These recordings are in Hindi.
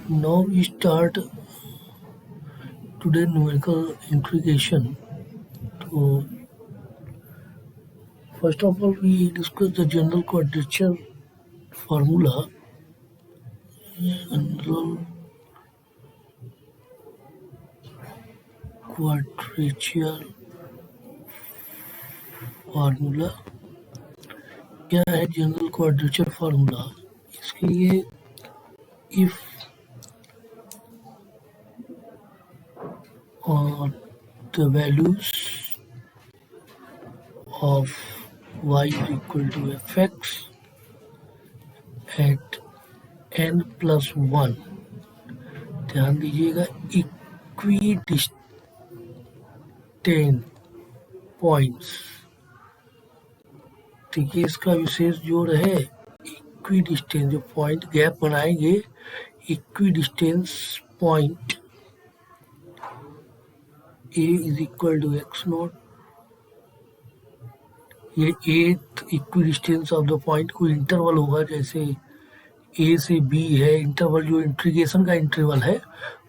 Now we start today numerical integration. So first of all, we discuss the general quadrature formula. General quadrature formula क्या है? जनरल क्वाड्रेचर फार्मूला, इसके लिए if the values of y is equal to fx at n plus 1, ध्यान दीजिएगा, इक्वी डिस्टेंट पॉइंट्स, ठीक है, इसका विशेष जोड़ है इक्वी डिस्टेंस, जो पॉइंट गैप बनाएंगे equidistance point a is equal to x nought, ये एथ equidistance of the point कोई इंटरवल होगा, जैसे ए से बी है इंटरवल, जो इंटीग्रेशन का इंटरवल है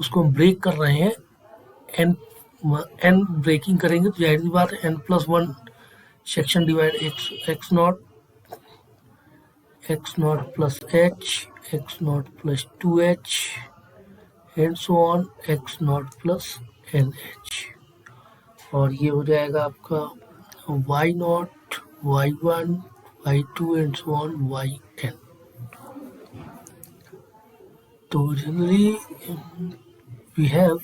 उसको हम ब्रेक कर रहे हैं, एन ब्रेकिंग करेंगे तो जाहिर सी बात है n plus 1 section divide x nought plus x nought plus 2h and so on x nought plus NH, और ये हो जाएगा आपका y nought y1 y2 and so on yn. तो generally we have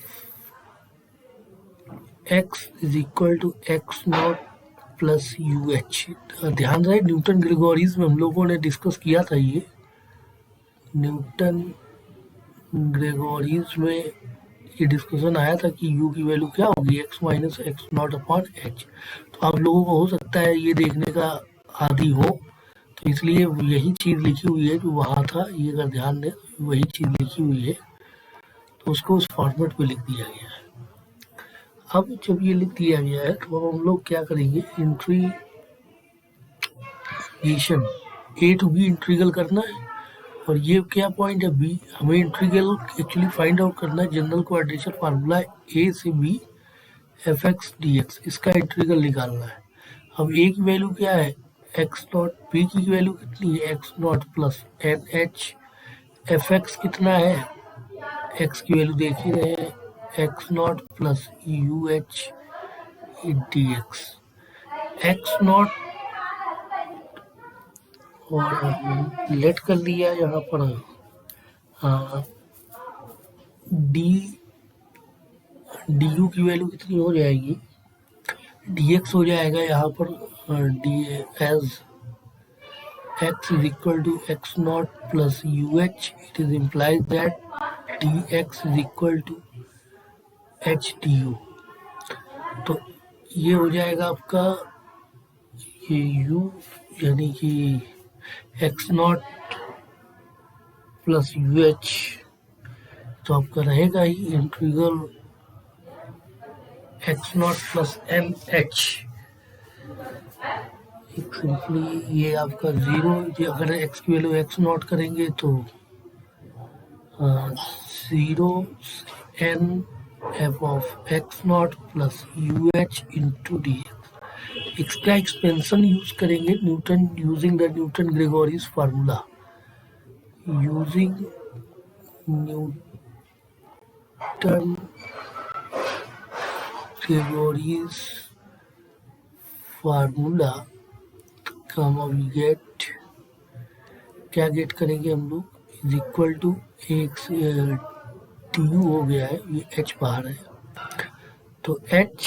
x is equal to x nought plus UH. ध्यान रहे न्यूटन ग्रेगोरीज में हम लोगों ने डिस्कस किया था, ये न्यूटन ग्रेगोरीज में ये डिस्कशन आया था कि u की वैल्यू क्या होगी, x minus x not upon h. तो आप लोगों को हो सकता है ये देखने का आदि हो, तो इसलिए यही चीज़ लिखी हुई है जो वहाँ था, ये अगर ध्यान दें वही चीज़ लिखी हुई है, तो उसको उस फॉर्मेट पे लिख दिया गया है. अब जब ये लिख दिया गया है तो अब हम लोग क्या करेंगे, integration a to b integral करना है, और ये क्या पॉइंट है b, हमें इंटीग्रल एक्चुअली फाइंड आउट करना है. जनरल क्वाड्रेचर फार्मूला a से b fx dx, इसका इंटीग्रल निकालना है. अब a की वैल्यू क्या है एक्स नॉट, b की वैल्यू कितनी है x nought plus NH, fx कितना है, x की वैल्यू देख ही रहे हैं x nought plus UH dx, x not और लेट कर लिया यहाँ पर du की वैल्यू कितनी हो जाएगी, dx हो जाएगा यहाँ पर as x is equal to x naught plus UH, it is implies that dx is equal to h du. तो ये हो जाएगा आपका ये u यानी कि x नॉट प्लस UH, तो आपका रहेगा ही integral x not plus NH, simply ये आपका 0, अगर x की वैल्यू x नॉट करेंगे तो 0 n f of x not plus UH into dx. इसका एक्सपेंशन यूज करेंगे Newton, using the Newton Gregory's formula, using Newton Gregory's formula comma we get, क्या गेट करेंगे हम लोग, इज इक्वल टू एक du हो गया है, ये h बाहर है, तो h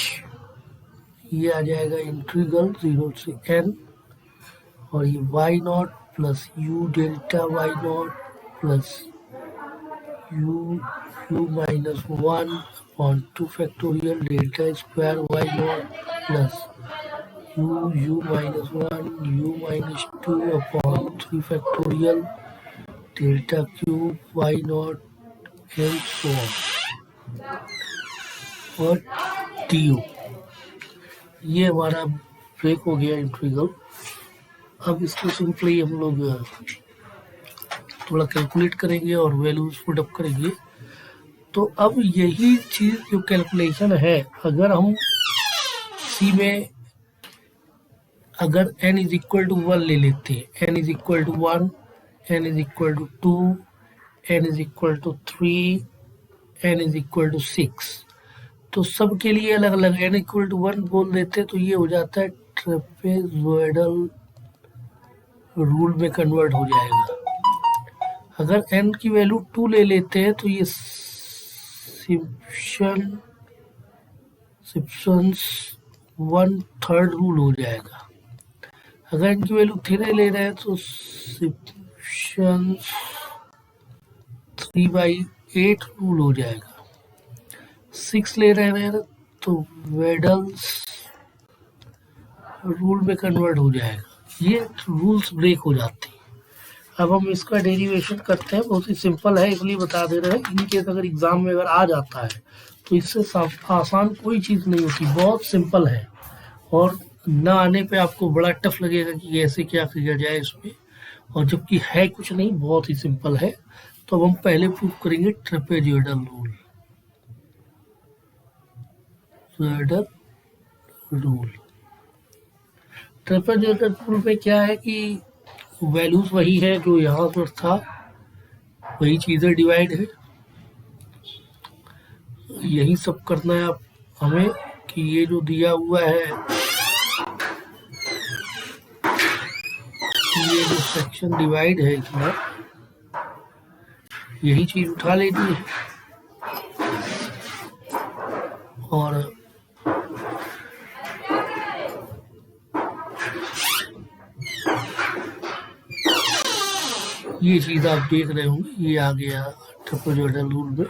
ये आ जाएगा इंटीग्रल 0 से n, और ये y not plus u delta y not plus u minus 1 upon 2 factorial delta square y not plus u minus 1 u minus 2 upon 3 factorial delta cube y naught and so on, और du. ये हमारा ब्रेक हो गया इंटीग्रल. अब इसको सिंपली हम लोग थोड़ा कैलकुलेट करेंगे और वैल्यूज पुट अप करेंगे। तो अब यही चीज़ जो कैलकुलेशन है, अगर हम सी में अगर n इज इक्वल टू 1 ले लेते हैं, n is equal to 1, n is equal to 2, n is equal to 3, n is equal to 6, तो सब के लिए अलग अलग n इक्वल टू 1 बोल देते हैं, तो ये हो जाता है ट्रेपेजॉइडल रूल में कन्वर्ट हो जाएगा। अगर n की वैल्यू 2 ले लेते हैं तो ये सिम्पसन्स 1/3 रूल हो जाएगा। अगर n की वैल्यू 3 ले रहे हैं तो सिम्पसन्स 3/8 रूल हो जाएगा। 6 ले रहे हैं तो वेडल्स रूल में कन्वर्ट हो जाएगा। ये रूल्स ब्रेक हो जाते हैं। अब हम इसका डेरिवेशन करते हैं, बहुत ही सिंपल है इसलिए बता दे रहे हैं। इनकेस अगर एग्जाम में अगर आ जाता है तो इससे आसान कोई चीज़ नहीं होती, बहुत सिंपल है। और ना आने पे आपको बड़ा टफ लगेगा कि कैसे क्या किया जाए इसमें, और जबकि है कुछ नहीं, बहुत ही सिंपल है। तो अब हम पहले प्रूव करेंगे ट्रेपेजॉइडल रूल। ट्रेपेजॉइडल रूल में क्या है कि वैल्यूज वही है जो यहाँ पर था, वही चीज़ें डिवाइड है। यही सब करना है आप हमें कि ये जो दिया हुआ है, ये जो सेक्शन डिवाइड है इसमें, यही चीज उठा लेनी है और ये चीज आप देख रहे होंगे, ये आ गया ट्रेपेजॉइडल रूल में।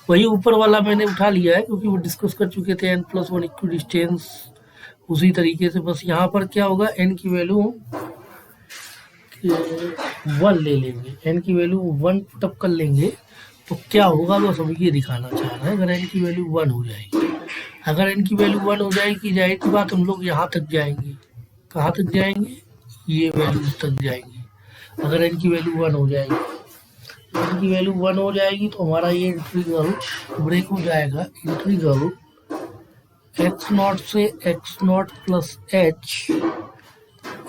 वही ऊपर वाला मैंने उठा लिया है क्योंकि वो डिस्कस कर चुके थे n+1 इक्विडिस्टेंस। उसी तरीके से बस यहाँ पर क्या होगा, n की वैल्यू 1 ले लेंगे, n की वैल्यू 1 पुटअप कर लेंगे तो क्या होगा बस हम ये दिखाना चाह रहे हैं। अगर n की वैल्यू 1 हो जाएगी, अगर n की वैल्यू 1 हो जाएगी, जाहिर सी बात हम लोग यहाँ तक जाएंगे। कहाँ तक जाएंगे, ये वैल्यू तक जाएंगे। अगर n की वैल्यू 1 हो जाएगी, n की वैल्यू 1 हो जाएगी तो हमारा ये इंटीग्रल ब्रेक हो जाएगा। इंटीग्रल x0 से x0 plus h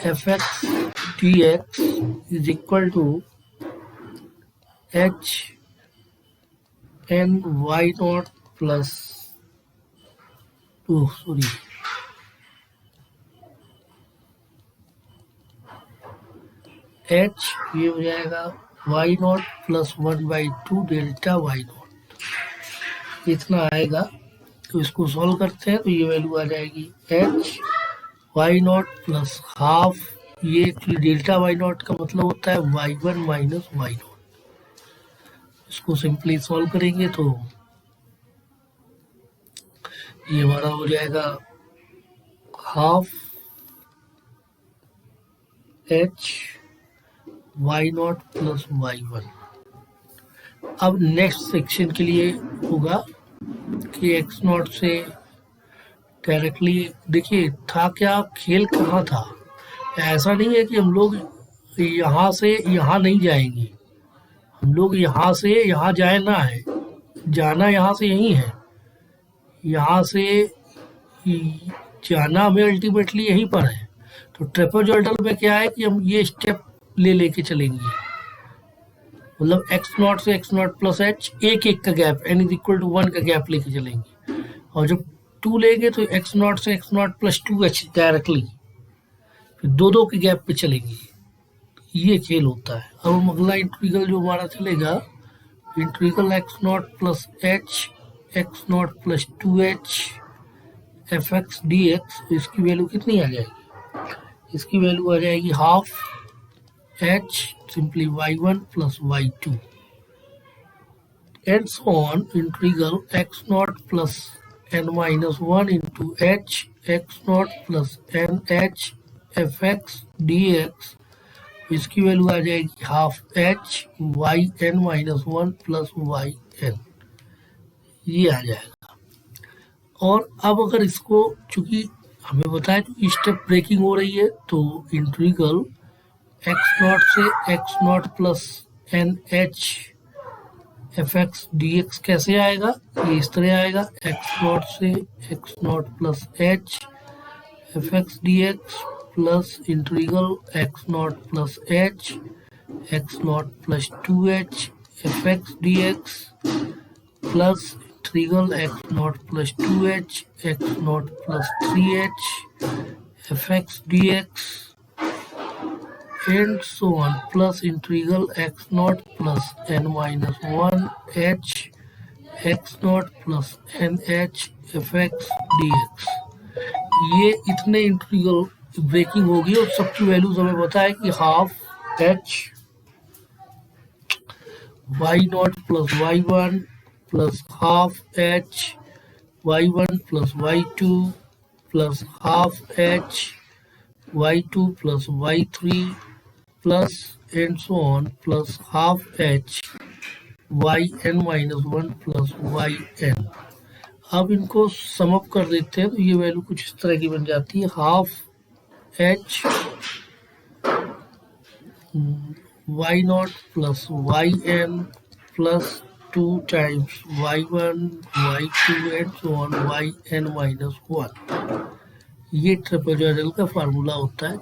fx dx is equal to h n y0 plus h ये हो जाएगा y0 प्लस 1/2 डेल्टा y0, इतना आएगा। तो इसको सॉल्व करते हैं तो ये वैल्यू आ जाएगी h y0 प्लस हाफ, ये एक्चुअली डेल्टा y0 का मतलब होता है y1 माइनस y0। इसको सिंपली सॉल्व करेंगे तो ये हमारा हो जाएगा half h y0 plus y1। अब नेक्स्ट सेक्शन के लिए होगा कि x0 से डायरेक्टली, देखिए था क्या, खेल कहाँ था। ऐसा नहीं है कि हम लोग यहाँ से यहाँ नहीं जाएंगे, हम लोग यहाँ से यहाँ जाना है, जाना यहाँ से यहीं है, यहाँ से जाना हमें अल्टीमेटली यहीं पर है। तो ट्रेपेजॉइडल में क्या है कि हम ये स्टेप लेके चलेंगे, मतलब x0 से x0 प्लस h एक का गैप, n इज इक्वल टू 1 का गैप लेके चलेंगे। और जब 2 लेंगे तो x0 से x0 प्लस 2h डायरेक्टली, फिर 2 के गैप पे चलेंगे। ये खेल होता है। अब हम अगला इंटीग्रल जो हमारा चलेगा, integral x0 plus h x0 plus 2h fx dx, इसकी वैल्यू कितनी आ जाएगी, इसकी वैल्यू आ जाएगी half h simply y1 plus y2 and so on। integral x0 plus n minus 1 into h x0 plus n h fx dx, इसकी वैल्यू आ जाएगी half h y n minus 1 plus y n, ये आ जाएगा। और अब अगर इसको, चूंकि हमें बताया कि स्टेप ब्रेकिंग हो रही है, तो इंटीग्रल एक्स नॉट से x nought plus n h f x d x कैसे आएगा, ये इस तरह आएगा, एक्स नॉट से x nought plus h f x d x plus integral x nought plus h x nought plus 2h f x d x plus integral x nought plus 2h x nought plus 3h f x d x and so on plus integral x naught plus n minus 1 h x naught plus n h f x dx। ये इतने इंटीग्रल ब्रेकिंग होगी और सबकी वैल्यूज हमें पता है कि half h y not plus y1 plus half h y1 plus y2 plus half h y2 plus y3 plus and so on plus half h yn minus 1 plus yn। अब इनको सम अप कर देते हैं तो ये वैल्यू कुछ इस तरह की बन जाती है, half h y not plus yn plus 2 times y1 y2 and so on yn minus 1। ये ट्रेपेजॉइडल का फार्मूला होता है।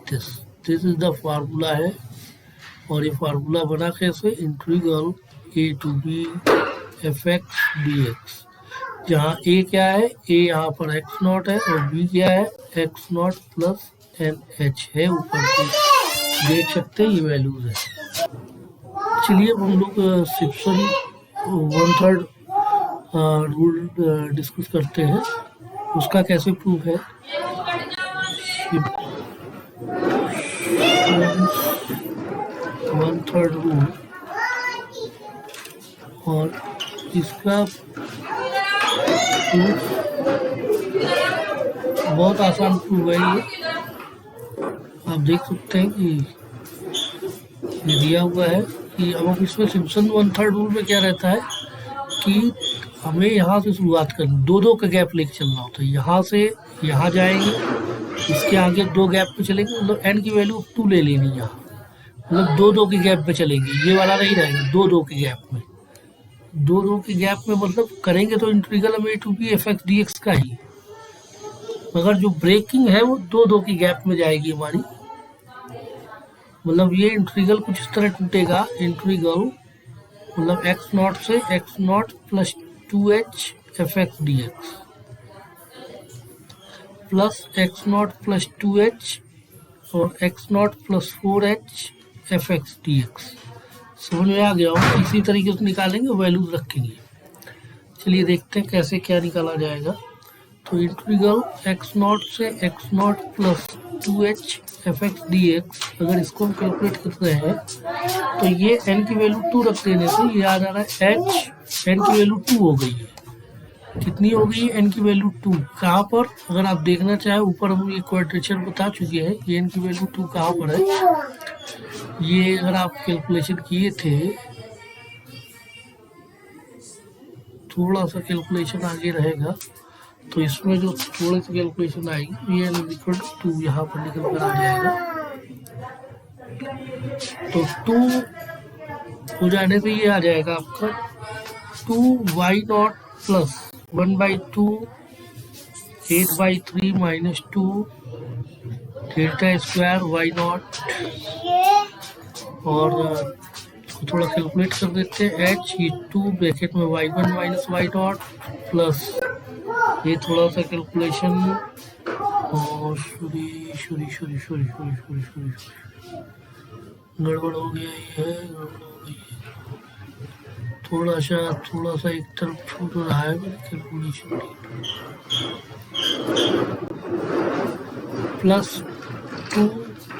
दिस इज द फार्मूला है। और ये फार्मूला बना कैसे, integral a to b f x d x, जहाँ a क्या है, a यहाँ पर x नॉट है और b क्या है, x not plus n h है, ऊपर से देख सकते हैं ये वैल्यूज है। चलिए अब हम लोग सिम्पसन 1/3 रूल डिस्कस करते हैं, उसका कैसे प्रूफ है। 1/3 रूल, और इसका प्रूफ बहुत आसान प्रूफ है। ये आप देख सकते हैं कि ये दिया हुआ है कि अब इसमें सिम्पसन 1/3 रूल में क्या रहता है कि हमें यहाँ से शुरुआत करनी, दो का गैप लेके चलना होता है। यहाँ से यहाँ जाएंगे, इसके आगे 2 गैप पे चलेंगे, मतलब n की वैल्यू 2 ले लेनी यहाँ, मतलब 2 के गैप पे चलेंगे, ये वाला नहीं रहेगा, 2 के गैप में, 2 के गैप में मतलब करेंगे तो इंटीग्रल हम a to b f x d x का ही, मगर जो ब्रेकिंग है वो 2 के गैप में जाएगी हमारी। मतलब ये इंटीग्रल कुछ इस तरह टूटेगा, इंटीग्रल मतलब एक्स नॉट से x nought plus 2h f x d x plus x nought plus 2h और x nought plus 4h F x d x. समझ में आ गया हो, इसी तरीके से निकालेंगे, वैल्यूज रखेंगे। चलिए देखते हैं कैसे क्या निकाला जाएगा। तो इंटीग्रल एक्स नॉट से x nought plus 2h f x d x, अगर इसको हम कैलकुलेट कर रहे हैं तो ये n की वैल्यू 2 रख देने से ये आ जा रहा है h, n की वैल्यू 2 हो गई है। कितनी हो गई है, n की वैल्यू 2। कहाँ पर, अगर आप देखना चाहें ऊपर हम ये क्वाड्रेचर बता चुके हैं, ये n की वैल्यू 2 कहाँ पर है। ये अगर आप कैलकुलेशन किए थे, थोड़ा सा कैलकुलेशन आगे रहेगा तो इसमें जो थोड़ी सी कैलकुलेशन आएगी, ये n इक्वल टू 2 यहाँ पर निकल कर आ जाएगा। तो 2 हो जाने से ये आ जाएगा आपका 2y not plus 1/2 8/3 minus 2 delta square y not, और थोड़ा कैलकुलेट कर देते हैं, h ये 2 ब्रैकेट में y1 minus y not plus ये थोड़ा सा कैलकुलेशन, और गड़बड़ हो गया, ये है गड़बड़ हो गई है, थोड़ा सा एक तरफ छूट रहा है calculation, plus 2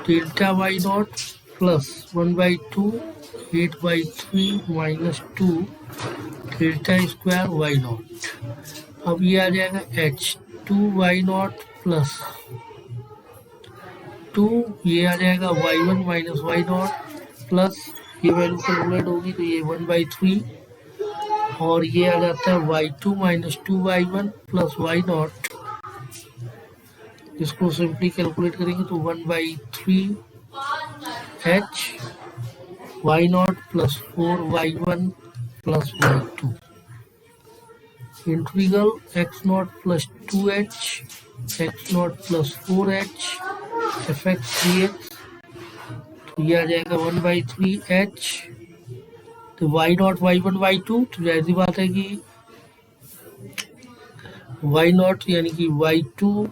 delta y not plus 1/2 8/3 minus 2 delta square y not. अब ये आ जाएगा h 2y नॉट प्लस 2, ये आ जाएगा y1 minus y not plus ये वैल्यू कैलकुलेट होगी तो ये 1/3, और ये आ जाता है y2 minus 2y1 plus y not. इसको सिंपली कैलकुलेट करेंगे तो 1/3 h y0 plus 4y1 plus y2 integral x0 plus 2h x0 plus 4h fx dx, तो ये आ जाएगा 1/3h, तो y0 y1 y2, तो जाहिर सी बात है कि y0 यानी कि y2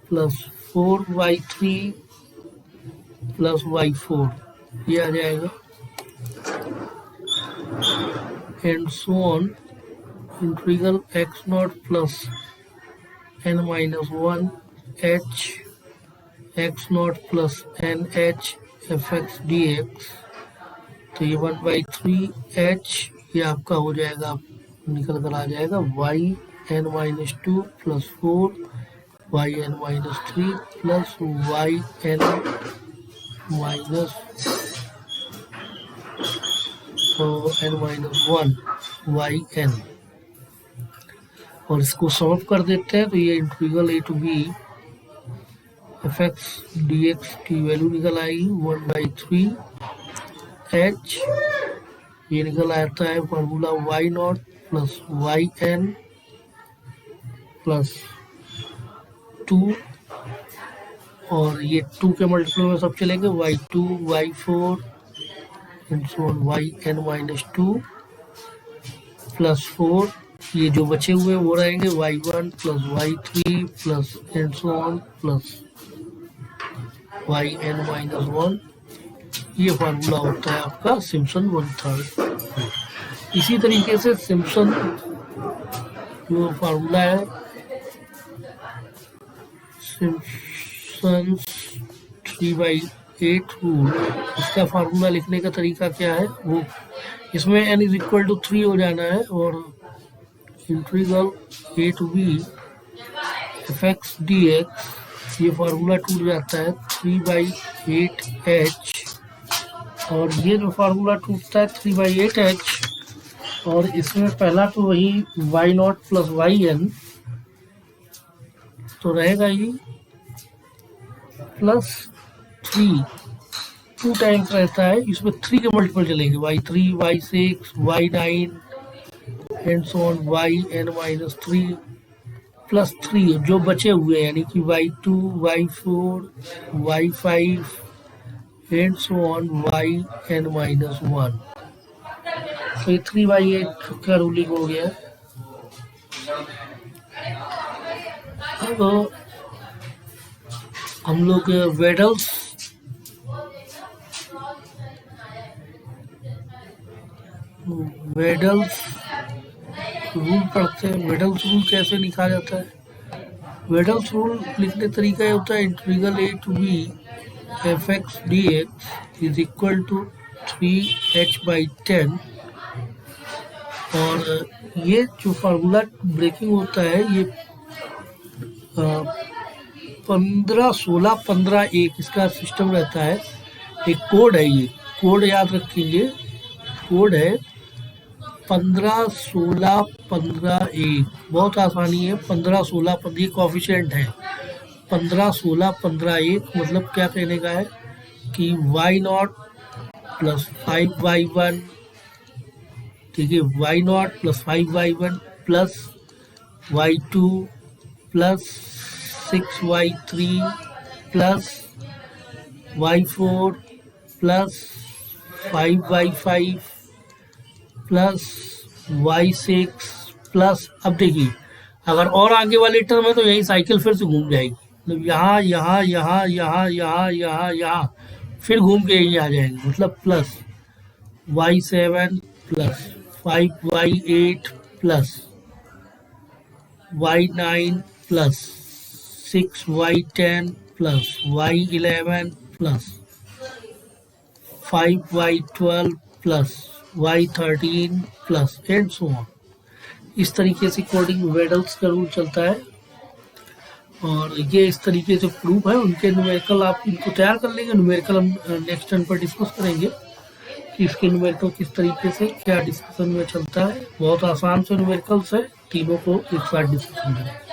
plus 4y3 plus y4 ये आ जाएगा, and so on integral x0 plus n-1 h x0 plus nh fx dx, तो ये 1/3h ये आपका हो जाएगा, निकल कर आ जाएगा y n-2 plus 4 y n-3 plus y n-1 y n, और इसको सॉल्व कर देते हैं तो ये integral a to b fx dx की वैल्यू निकल आएगी 1/3h, ये निकल आता है formula y0 plus yn plus 2, और ये 2 के मल्टीपल में सब चलेंगे y2 y4 and so on yn-2 plus 4, ये जो बचे हुए वो रहेंगे y1 plus y3 plus and so on plus yn-1, ये फार्मूला होता है आपका सिम्पसन 1/3। इसी तरीके से सिम्पसन जो फार्मूला है सिम्पसन 3/8 रूल, इसका फार्मूला लिखने का तरीका क्या है, वो इसमें n = 3 हो जाना है, और integral a to b fx dx ये फार्मूला टूट जाता है 3/8h, और ये जो फार्मूला टूटता है 3/8h, और इसमें पहला तो वही y0 प्लस yn तो रहेगा ही प्लस 3 2 टाइम्स रहता है, इसमें 3 के मल्टीपल चलेंगे y3 y6 y9 and so on yn-3 plus 3 जो बचे हुए हैं यानी कि y2 y4 y5 and so on yn-1, तो ये 3/8 का रूलिंग हो गया। अब हम लोग वेडल्स रूल पढ़ते हैं। वेडल्स रूल कैसे लिखा जाता है, वेडल्स रूल लिखने तरीका ये होता है integral a to b fx dx is equal to 3h/10, और ये जो फार्मूला ब्रेकिंग होता है ये 15 16 15 1 इसका सिस्टम रहता है, एक कोड है, ये कोड याद रखेंगे, कोड है 15 16 15 1, बहुत आसानी है, 15 16 15 ये कोफिशिएंट है, 15 16 15 1 मतलब क्या कहने का है कि y0 प्लस 5y1, ठीक है, y0 plus 5y1 plus y2 plus 6y3 plus y4 plus 5y5 plus y6 plus, अब देखिए अगर और आगे वाले टर्म है तो यही साइकिल फिर से घूम जाएगी, मतलब यहाँ यहाँ यहाँ यहाँ यहाँ यहाँ यहाँ फिर घूम के यहीं आ जाएंगे, मतलब plus y7 plus 5y8 plus y9 plus 6y10 plus y11 plus 5y12 plus y13 plus and so on. इस तरीके से कोडिंग वेडल्स का रूल चलता है, और ये इस तरीके से प्रूफ है। उनके न्यूमेरिकल आप इनको तैयार कर लेंगे, न्यूमेरिकल हम नेक्स्ट टर्न पर डिस्कस करेंगे कि इसके न्यूमेरिकल किस तरीके से क्या डिस्कशन में चलता है। बहुत आसान से न्यूमेरिकल्स है, तीनों को एक साथ डिस्कशन करेंगे।